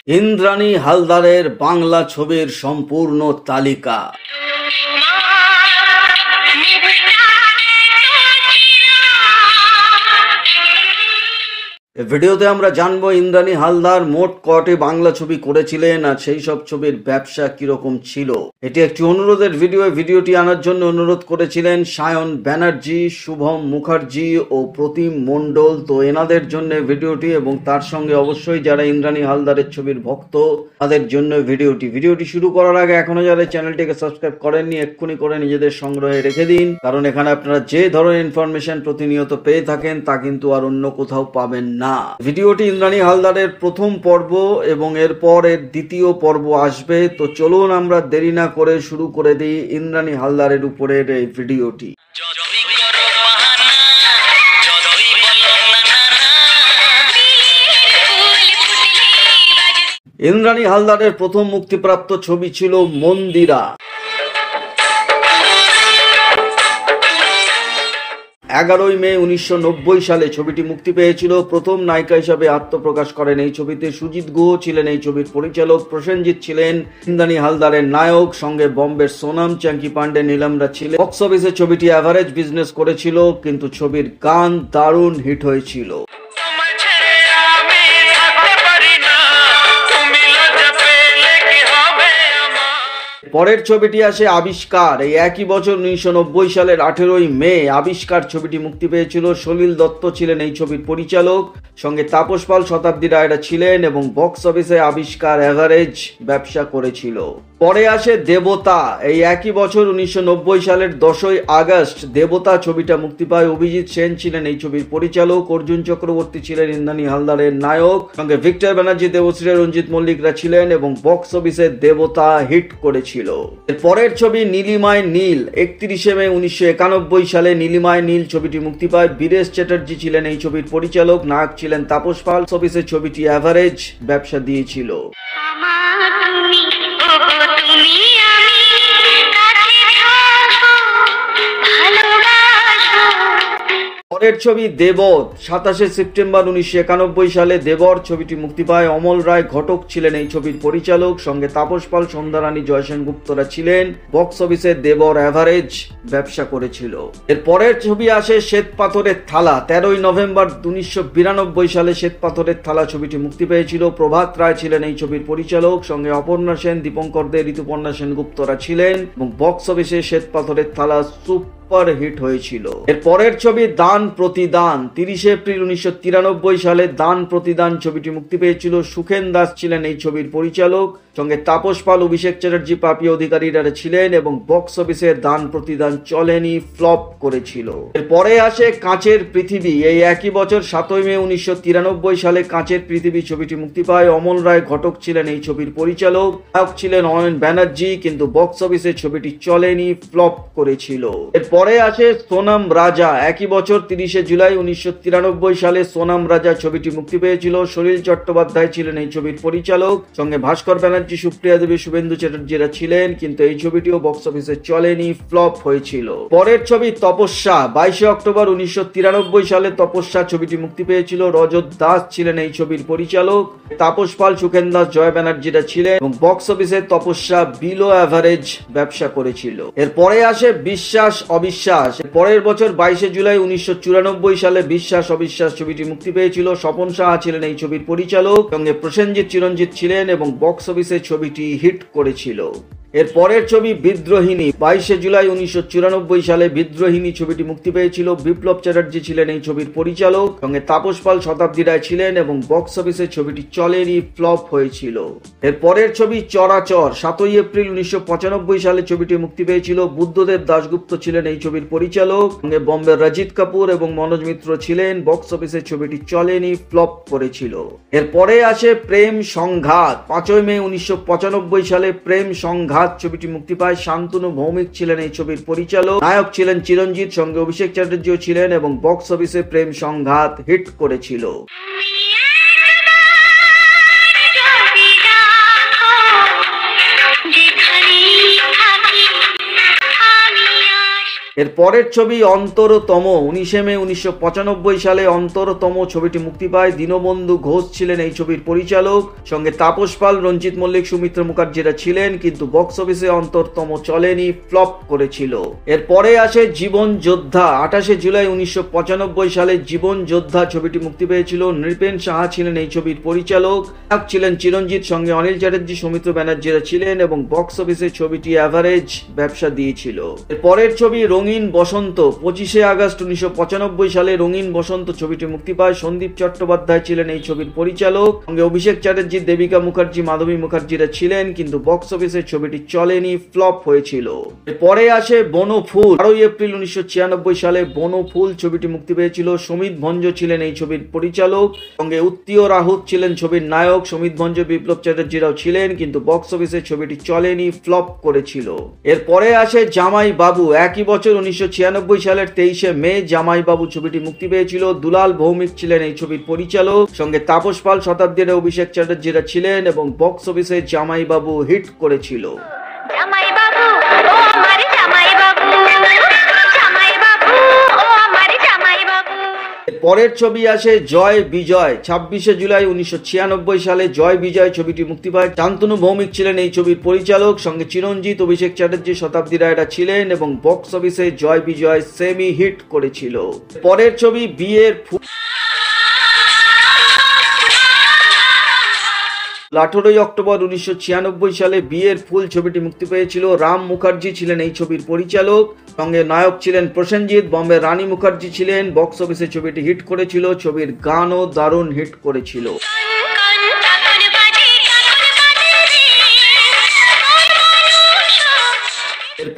ইন্দ্রাণী হালদারের বাংলা ছবির সম্পূর্ণ তালিকা। ভিডিওতে আমরা জানবো ইন্দ্রাণী হালদার মোট কটি বাংলা ছবি করেছিলেন আর সেই সব ছবির ব্যবসা কিরকম ছিল। এটি একটি অনুরোধের ভিডিওটি আনার জন্য অনুরোধ করেছিলেন সায়ন ব্যানার্জি, শুভম মুখার্জি ও প্রতিম মণ্ডল। তো এনাদের জন্য ভিডিওটি এবং তার সঙ্গে অবশ্যই যারা ইন্দ্রাণী হালদারের ছবির ভক্ত তাদের জন্য ভিডিওটি শুরু করার আগে এখনো যারা চ্যানেলটিকে সাবস্ক্রাইব করেননি এক্ষুনি করে নিজেদের সংগ্রহে রেখে দিন, কারণ এখানে আপনারা যে ধরনের ইনফরমেশন প্রতিনিয়ত পেয়ে থাকেন তা কিন্তু আর অন্য কোথাও পাবেন না। ভিডিওটি ইন্দ্রাণী হালদারের প্রথম পর্ব এবং এরপর এর দ্বিতীয় পর্ব আসবে। তো চলুন আমরা দেরি না করে শুরু করে দিই ইন্দ্রাণী হালদারের উপরের এই ভিডিওটি। ইন্দ্রাণী হালদারের প্রথম মুক্তিপ্রাপ্ত ছবি ছিল মন্দিরা। 11ই মে 1990 সালে ছবিটি মুক্তি পেয়েছিল। প্রথম নায়িকা হিসাবে আত্মপ্রকাশ করেন এই ছবিতে সুজিত গুহ ছিলেন এই ছবির পরিচালক, প্রসেনজিৎ ছিলেন ইন্দ্রাণী হালদারের নায়ক, সঙ্গে বম্বের সোনাম, চ্যাঙ্কি পান্ডে, নীলামরা ছিলেন। বক্স অফিসে ছবিটি অ্যাভারেজ বিজনেস করেছিল, কিন্তু ছবির গান দারুণ হিট হয়েছিল। পরের ছবিটি আসে আবিষ্কার। এই একই বছর 1990 সালের 18ই মে আবিষ্কার ছবিটি মুক্তি পেয়েছিল। সলিল দত্ত ছিলেন এই ছবির পরিচালক, সঙ্গে তাপস পাল, শতাব্দী রায়রা ছিলেন এবং বক্স অফিসে আবিষ্কার অ্যাভারেজ ব্যবসা করেছিল। পরে আসে দেবতা। এই একই বছর 1990 সালের 10ই আগস্ট দেবতা ছবিটা মুক্তি পায়। অভিজিৎ সেন ছিলেন এই ছবির পরিচালক, অর্জুন চক্রবর্তী ছিলেন ইন্দ্রাণী হালদারের নায়ক, সঙ্গে ভিক্টর ব্যানার্জি, দেবশ্রী, রঞ্জিত মল্লিকরা ছিলেন এবং বক্স অফিসে দেবতা হিট করেছিল। এর পরের ছবি নীলিমায় নীল। 31শে মে 1991 সালে নীলিমায় নীল ছবিটি মুক্তি পায়। বীরেশ চ্যাটার্জি ছিলেন এই ছবির পরিচালক, নায়ক ছিলেন তাপস পাল। অফিসে ছবিটি অ্যাভারেজ ব্যবসা দিয়েছিল। পরের ছবি দেবর। 27শে সেপ্টেম্বর 1991 সালে দেবর ছবিটি মুক্তি পায়। অমল রায় ঘটক ছিলেন এই ছবির পরিচালক, সঙ্গে তাপস পাল, সন্ধ্যারানী, জয়সেন গুপ্তরা ছিলেন। বক্স অফিসে দেবর অ্যাভারেজ ব্যবসা করেছিল। এর পরের ছবি আসে শ্বেত পাথরের থালা। 13ই নভেম্বর 1992 সালে শ্বেত পাথরের থালা ছবিটি মুক্তি পেয়েছিল। প্রভাত রায় ছিলেন এই ছবির পরিচালক, সঙ্গে অপর্ণা সেন, দীপঙ্কর দে, ঋতুপর্ণা সেনগুপ্তরা ছিলেন এবং বক্স অফিসে শ্বেত পাথরের থালা সুপার হিট হয়েছিল। এর পরের ছবি দান প্রতিদান। 30শে এপ্রিল 1993 সালে দান প্রতিদান ছবিটি মুক্তি পেয়েছিল। সুখেন দাস ছিলেন এই ছবির পরিচালক, সঙ্গে তাপস পাল, অভিষেক চ্যাটার্জি, পাপি অধিকারীরা ছিলেন এবং বক্স অফিসে দান প্রতিদান চলেনি, ফ্লপ করেছিল। এরপরে আসে কাঁচের পৃথিবী। এই একই বছর 7ই মে 1993 সালে কাঁচের পৃথিবী ছবিটি মুক্তি পায়। অমল রায় ঘটক ছিলেন এই ছবির পরিচালক, নায়ক ছিলেন অয়ন ব্যানার্জি, কিন্তু বক্স অফিসে ছবিটি চলেনি, ফ্লপ করেছিল। এরপরে আসে সোনাম রাজা। একই বছর 30শে জুলাই 1993 সালে সোনাম রাজা ছবিটি মুক্তি পেয়েছিল। সলিল চট্টোপাধ্যায় ছিলেন এই ছবির পরিচালক, সঙ্গে ভাস্কর ব্যানার্জি, সুপ্রিয়া দেবী, শুভেন্দু চ্যাটার্জিরা ছিলেন, কিন্তু এই ছবিটিও বক্স অফিসে চলেনি, ফ্লপ হয়েছিল। পরের ছবি তপস্যা। 22শে অক্টোবর 1993 সালে তপস্যা ছবিটি মুক্তি পেয়েছিল। রজত দাস ছিলেন এই ছবির পরিচালক, তাপস পাল, সুখেন দাস, জয় ব্যানার্জিরা ছিলেন এবং বক্স অফিসে তপস্যা বিলো অ্যাভারেজ ব্যবসা করেছিল। এরপরে আসে বিশ্বাস অবিশ্বাস। পরের বছর 22শে জুলাই 1994 সালে বিশ্বাস অবিশ্বাস ছবিটি মুক্তি পেয়েছিল। স্বপন সাহা ছিলেন এই ছবির পরিচালক, সঙ্গে প্রসেনজিৎ, চিরঞ্জিত ছিলেন এবং বক্স অফিসে ছবিটি হিট করেছিল। এর পরের ছবি বিদ্রোহিনী। 22শে জুলাই 1994 সালে বিদ্রোহিনী ছবিটি মুক্তি পেয়েছিল। বিপ্লব চ্যাটার্জি ছিলেন এই ছবির পরিচালক, সঙ্গে তাপস পাল, শতাব্দী রায় ছিলেন এবং বক্স অফিসে ছবিটি চলেনি, ফ্লপ হয়েছিল। এর পরের ছবি চরাচর। 7ই এপ্রিল 1995 সালে ছবিটি মুক্তি পেয়েছিল। বুদ্ধদেব দাশগুপ্ত ছিলেন এই ছবির পরিচালক, সঙ্গে বম্বের রজিত কাপুর এবং মনোজ মিত্র ছিলেন। বক্স অফিসে ছবিটি চলেনি, ফ্লপ করেছিল। এর পরে আসে প্রেম সংঘাত। 5ই মে 1995 সালে প্রেম সংঘাত ছবিটি মুক্তি পায়। শান্তনু ভৌমিক ছিলেন এই ছবির পরিচালক, নায়ক ছিলেন চিরঞ্জিত, সঙ্গে অভিষেক চ্যাটার্জিও ছিলেন এবং বক্স অফিসে প্রেম সংঘাত হিট করেছিল। এর পরের ছবি অন্তরতম। 19 মে 1995 সালে অন্তরতম ছবিটি মুক্তি পায়। দীনবন্ধু ঘোষ ছিলেন এই ছবির পরিচালক, সঙ্গে তাপস পাল, রঞ্জিত মল্লিক, সুমিত্রা মুখার্জিরা ছিলেন, কিন্তু বক্স অফিসে অন্তরতম চলেনি, ফ্লপ করেছিল। এরপরে আসে জীবন যোদ্ধা। 28 জুলাই 1995 সালে জীবন যোদ্ধা ছবিটি মুক্তি পেয়েছিল। নৃপেন সাহা ছিলেন এই ছবির পরিচালক, ছিলেন চিরঞ্জিত, সঙ্গে অনিল চ্যাটার্জি, সৌমিত্র ব্যানার্জিরা ছিলেন, এবং বক্স অফিসে ছবিটি অ্যাভারেজ ব্যবসা দিয়েছিল। পরের ছবি রঙিন বসন্ত। 25 আগস্ট 1995 সালে রঙিন বসন্ত ছবিটি মুক্তি পায়। সন্দীপ চট্টোপাধ্যায় ছিলেন এই ছবির পরিচালক, সঙ্গে অভিষেক চ্যাটার্জি, দেবিকা মুখার্জি, মাধবী মুখার্জিরা ছিলেন, কিন্তু বক্স অফিসে ছবিটি চলেনি, ফ্লপ হয়েছিল। পরে আসে বনফুল। 12 এপ্রিল 1996 সালে বনফুল ছবিটি মুক্তি পেয়েছিল। সমিত ভঞ্জ ছিলেন এই ছবির পরিচালক, সঙ্গে উত্তীয় রাহুত ছিলেন ছবির নায়ক। সমিত ভঞ্জ, বিপ্লব চ্যাটার্জিরাও ছিলেন, কিন্তু বক্স অফিসে ছবিটি চলেনি, ফ্লপ করেছিল। এরপরে আসে জামাই বাবু। একই বছর 1996 সালের 23 মে জামাই বাবু ছবিটি মুক্তি পেয়েছিল। দুলাল ভৌমিক ছিলেন এই ছবির পরিচালক, সঙ্গে তাপস পাল, শতাব্দীর অভিষেক চ্যাটার্জিরা ছিলেন, এবং বক্স অফিসে জামাই বাবু হিট করেছিল। জামাই বাবু ও আমার জামাই বাবু, জামাই বাবু ও আমার জামাই বাবু। পরের ছবি আসে জয় বিজয়। 26 জুলাই 1996 সালে জয় বিজয় ছবিটি মুক্তি পায়। শান্তনু ভৌমিক ছিলেন এই ছবির পরিচালক, সঙ্গে চিরঞ্জিত, অভিষেক চ্যাটার্জি, শতাব্দী রায়রা ছিলেন, এবং বক্স অফিসে জয় বিজয় সেমি হিট করেছিল। পরের ছবি বিয়ের ফুল। 18 অক্টোবর 1996 সালে বিয়ের ফুল ছবিটি মুক্তি পেয়েছিল। রাম মুখার্জি ছিলেন এই ছবির পরিচালক, সঙ্গে নায়ক ছিলেন প্রসেনজিৎ, বম্বে রানী মুখার্জি ছিলেন। বক্স অফিসে ছবিটি হিট করেছিল, ছবির গানও দারুণ হিট করেছিল।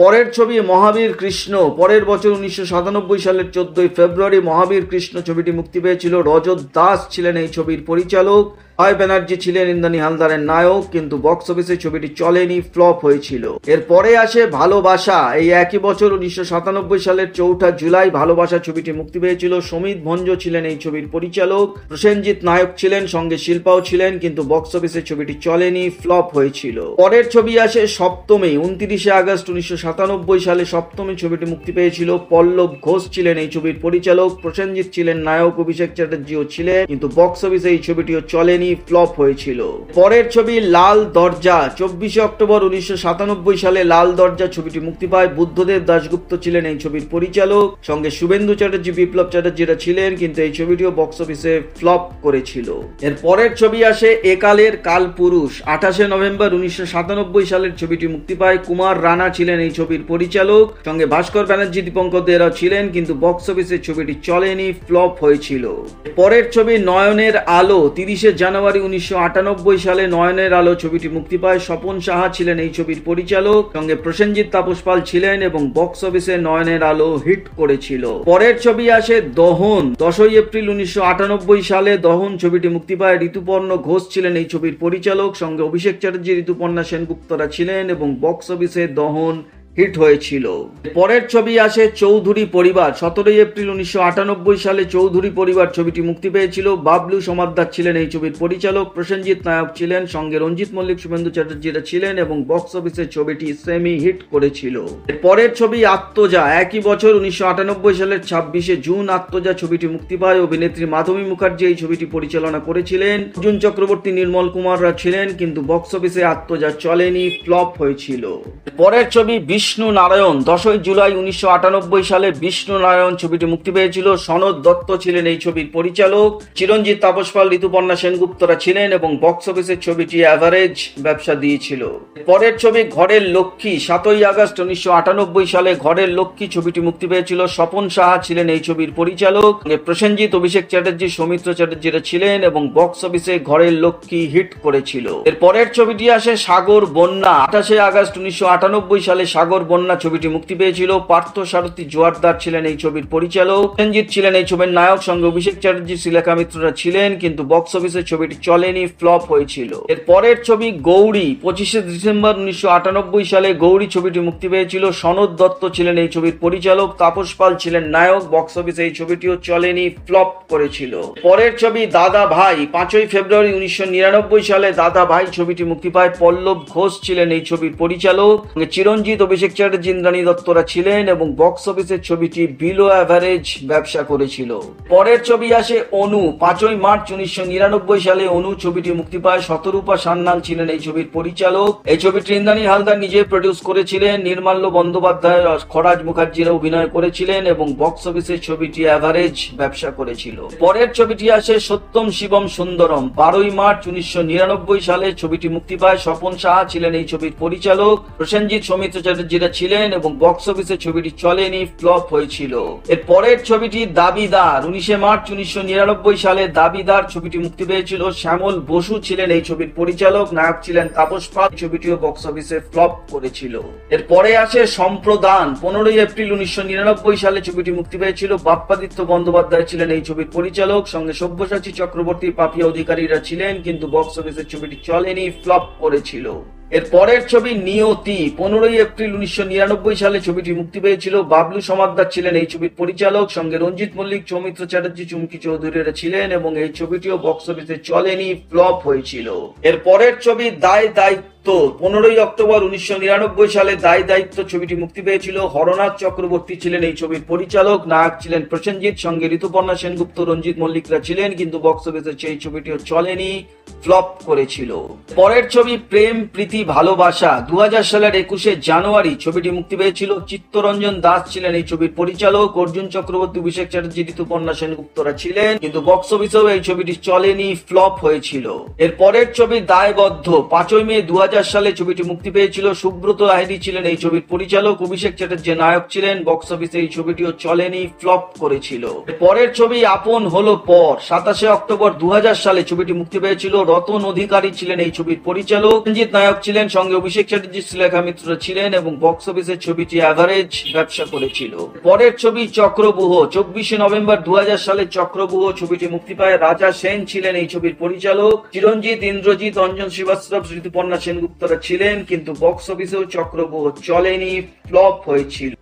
পরের ছবি মহাবীর কৃষ্ণ। পরের বছর 1997 সালের 14 ফেব্রুয়ারি মহাবীর কৃষ্ণ ছবিটি মুক্তি পেয়েছিল। রজত দাস ছিলেন এই ছবির পরিচালক, অয় ব্যানার্জি ছিলেন ইন্দ্রাণী হালদারের নায়ক, কিন্তু বক্স অফিসে ছবিটি চলেনি, ফ্লপ হয়েছিল। এরপরে আসে ভালোবাসা। এই একই বছর 1997 সালের 4 জুলাই ভালোবাসা ছবিটি মুক্তি পেয়েছিল। সমিত ভঞ্জ ছিলেন এই ছবির পরিচালক, প্রসেনজিৎ নায়ক ছিলেন, সঙ্গে শিল্পাও ছিলেন, কিন্তু বক্স অফিসে ছবিটি চলেনি, ফ্লপ হয়েছিল। পরের ছবি আসে সপ্তমী। 29 আগস্ট 1997 সালে সপ্তমী ছবিটি মুক্তি পেয়েছিল। পল্লব ঘোষ ছিলেন এই ছবির পরিচালক, প্রসেনজিৎ ছিলেন নায়ক, অভিষেক চ্যাটার্জিও ছিলেন, কিন্তু বক্স অফিসে এই ছবিটিও চলেনি, ফ্লপ হয়েছিল। পরের ছবি লাল দরজা। 24 অক্টোবর 1997 সালে লাল দরজা ছবিটি মুক্তি পায়। বুদ্ধদেব দাশগুপ্ত ছিলেন এই ছবির পরিচালক, সঙ্গে শুভেন্দু চ্যাটার্জি, বিপ্লব চ্যাটার্জিরা ছিলেন, কিন্তু এই ছবিটিও বক্স অফিসে ফ্লপ করেছিল। এর পরের ছবি আসে একালের কালপুরুষ। 28 নভেম্বর 1997 সালের ছবিটি মুক্তি পায়। কুমার রানা ছিলেন এই ছবির পরিচালক, সঙ্গে ভাস্কর ব্যানার্জি, দীপঙ্কর দেরাও ছিলেন, কিন্তু বক্স অফিসে ছবিটি চলেনি, ফ্লপ হয়েছিল। পরের ছবি নয়নের আলো। 30 জানুয়ারি 1998 সালে নয়নের আলো ছবিটি মুক্তি পায়। স্বপন সাহা ছিলেন এই ছবির পরিচালক, সঙ্গে প্রসেনজিৎ, তাপস পাল ছিলেন, এবং বক্স অফিসে নয়নের আলো হিট করেছিল। পরের ছবি আসে দহন। 10 এপ্রিল 1998 সালে দহন ছবিটি মুক্তি পায়। ঋতুপর্ণ ঘোষ ছিলেন এই ছবির পরিচালক, সঙ্গে অভিষেক চ্যাটার্জি, ঋতুপর্ণা সেনগুপ্তরা ছিলেন, এবং বক্স অফিসে দহন হিট হয়েছিল। পরের ছবি আসে চৌধুরী পরিবার। 17 এপ্রিল 1998 সালে চৌধুরী পরিবার ছবিটি মুক্তি পেয়েছিল। বাবলু সমাদ্দার ছিলেন এই ছবির পরিচালক, প্রসেনজিৎ নায়ক ছিলেন, সঙ্গে রঞ্জিত মল্লিক, শুভেন্দু চ্যাটার্জিরা ছিলেন, এবং বক্স অফিসে ছবিটি সেমি হিট করেছিল। পরের ছবি আত্মজা। একই বছর 1998 সালের 26 জুন আত্মজা ছবিটি মুক্তি পায়। অভিনেত্রী মাধবী মুখার্জি এই ছবিটি পরিচালনা করেছিলেন, অর্জুন চক্রবর্তী, নির্মল কুমাররা ছিলেন, কিন্তু বক্স অফিসে আত্মজা চলেনি, ফ্লপ হয়েছিল। পরের ছবি বিষ্ণু নারায়ণ। 10 জুলাই 1998 সালে বিষ্ণু নারায়ণ ছবিটি মুক্তি পেয়েছিল। সনদ দত্ত ছিলেন এই ছবির পরিচালক, চিরঞ্জিত, তাপস পাল, ঋতুপর্ণা সেনগুপ্তরা ছিলেন, এবং বক্স অফিসে ছবিটি অ্যাভারেজ ব্যবসা দিয়েছিল। পরের ছবি ঘরের লক্ষ্মী। 7 আগস্ট 1998 সালে ঘরের লক্ষ্মী ছবিটি মুক্তি পেয়েছিল। স্বপন সাহা ছিলেন এই ছবির পরিচালক, প্রসেনজিৎ, অভিষেক চ্যাটার্জি, সৌমিত্র চ্যাটার্জিরা ছিলেন, এবং বক্স অফিসে ঘরের লক্ষ্মী হিট করেছিল। এর পরের ছবিটি আসে সাগর বন্যা। 28 আগস্ট 1998 সালে সাগর বন্যা ছবিটি মুক্তি পেয়েছিল। পার্থ সারথী জোয়ারদার ছিলেন এই ছবির পরিচালক, রঞ্জিত ছিলেন এই ছবির নায়ক, সঙ্গে অভিষেক চ্যাটার্জি, শিলাকা মিত্ররা ছিলেন, কিন্তু বক্স অফিসে ছবিটি চলেনি, ফ্লপ হয়েছিল। এর পরের ছবি গৌরী। 25 ডিসেম্বর 1998 সালে গৌরী ছবিটি মুক্তি পেয়েছিল। সনদ দত্ত ছিলেন এই ছবির পরিচালক, তাপস পাল ছিলেন নায়ক, বক্স অফিসে এই ছবিটিও চলেনি, ফ্লপ করেছিল। পরের ছবি দাদা ভাই। 5 ফেব্রুয়ারি 1999 সালে দাদা ভাই ছবিটি মুক্তি পায়। পল্লব ঘোষ ছিলেন এই ছবির পরিচালক, চিরঞ্জিত, অভিষেক অভিষেক চ্যাটার্জি, ইন্দ্রাণী দত্তরা ছিলেন এবং বক্স অফিসের ছবিটি বিলো অ্যাভারেজ ব্যবসা করেছিল। পরের ছবি আসে অনু। 5ই মার্চ 1999 সালে অনু ছবিটি মুক্তি পায়। শতরূপা সান্যাল ছিলেন এই ছবির পরিচালক। এই ছবিটি ইন্দ্রাণী হালদার নিজে প্রডিউস করেছিলেন। নির্মাল্য বন্দ্যোপাধ্যায়, খরাজ মুখার্জিরা অভিনয় করেছিলেন এবং বক্স অফিসের ছবিটি অ্যাভারেজ ব্যবসা করেছিল। পরের ছবিটি আসে সত্যম শিবম সুন্দরম। 12ই মার্চ 1999 সালে ছবিটি মুক্তি পায়। স্বপন সাহা ছিলেন এই ছবির পরিচালক। প্রসেনজিৎ, সৌমিত্র চ্যাটার্জিরা ছিলেন এবং বক্স অফিসে ছবিটি চলেনি, ফ্লপ হয়েছিল। এর পরের ছবিটি দাবিদার। 19 মার্চ 1999 সালে দাবিদার ছবিটি মুক্তি পেয়েছিল। শ্যামল বসু ছিলেন এই ছবির পরিচালক। নায়ক ছিলেন তাপস পাল। ছবিটিও বক্স অফিসে ফ্লপ করেছিল। এর পরে আসে সম্প্রদান। 15ই এপ্রিল 1999 সালে ছবিটি মুক্তি পেয়েছিল। বাপ্পাদিত্য বন্দ্যোপাধ্যায় ছিলেন এই ছবির পরিচালক। সঙ্গে সব্যসাচী চক্রবর্তী, পাপিয়া অধিকারীরা ছিলেন, কিন্তু বক্স অফিসে ছবিটি চলেনি, ফ্লপ করেছিল। এর পরের ছবি নিয়তি। 15ই এপ্রিল 1999 সালে ছবিটি মুক্তি পেয়েছিল। বাবলু সমাদ্দার ছিলেন এই ছবির পরিচালক। সঙ্গে রঞ্জিত মল্লিক, সৌমিত্র চ্যাটার্জি, চুমকি চৌধুরীরা ছিলেন এবং এই ছবিটিও বক্স অফিসে চলেনি, ফ্লপ হয়েছিল। এর পরের ছবি দায় দায়িত্ব। 15ই অক্টোবর 1999 সালে দায় দায়িত্ব ছবিটি মুক্তি পেয়েছিল। হরনাথ চক্রবর্তী ছিলেন এই ছবির পরিচালক। নায়ক ছিলেন প্রসেনজিৎ। সঙ্গে ঋতুপর্ণা সেনগুপ্ত, রঞ্জিত মল্লিকরা ছিলেন, কিন্তু বক্স অফিসে সেই ছবিটিও চলেনি, ফ্লপ করেছিল। পরের ছবি প্রেম প্রীতি ভালোবাসা। 2000 সালের 21শে জানুয়ারি ছবিটি মুক্তি পেয়েছিল। চিত্তরঞ্জন দাস ছিলেন এই ছবির পরিচালক। অর্জুন চক্রবর্তী, অভিষেক চ্যাটার্জি, ঋতুপর্ণা সেনগুপ্তরা ছিলেন, কিন্তু বক্স অফিসেও এই ছবিটি চলেনি, ফ্লপ হয়েছিল। এর পরের ছবি দায়বদ্ধ। 5ই মে 2000 সালে ছবিটি মুক্তি পেয়েছিল। সুব্রত লাহিড়ী ছিলেন এই ছবির পরিচালক। অভিষেক চ্যাটার্জি নায়ক ছিলেন। বক্স অফিসে এই ছবিটিও চলেনি, ফ্লপ করেছিল। পরের ছবি আপন হলো পর। 27শে অক্টোবর 2000 সালে ছবিটি মুক্তি পেয়েছিল। রতন অধিকারী ছিলেন এই ছবির পরিচালক। রঞ্জিত নায়ক ছিলেন। সঙ্গে অভিষেক চ্যাটার্জি, শ্রীলেখা মিত্র ছিলেন এবং বক্স অফিসে ছবিটি অ্যাভারেজ ব্যবসা করেছিল। পরের ছবি চক্রব্যূহ। 24শে নভেম্বর 2000 সালে চক্রব্যূহ ছবিটি মুক্তি পায়। রাজা সেন ছিলেন এই ছবির পরিচালক। চিরঞ্জিত, ইন্দ্রজিৎ, অঞ্জন শ্রীবাস্তব, ঋতুপর্ণা সেনগুপ্তরা ছিলেন, কিন্তু বক্স অফিসেও চক্রব্যূহ চলেনি, ফ্লপ হয়েছিল।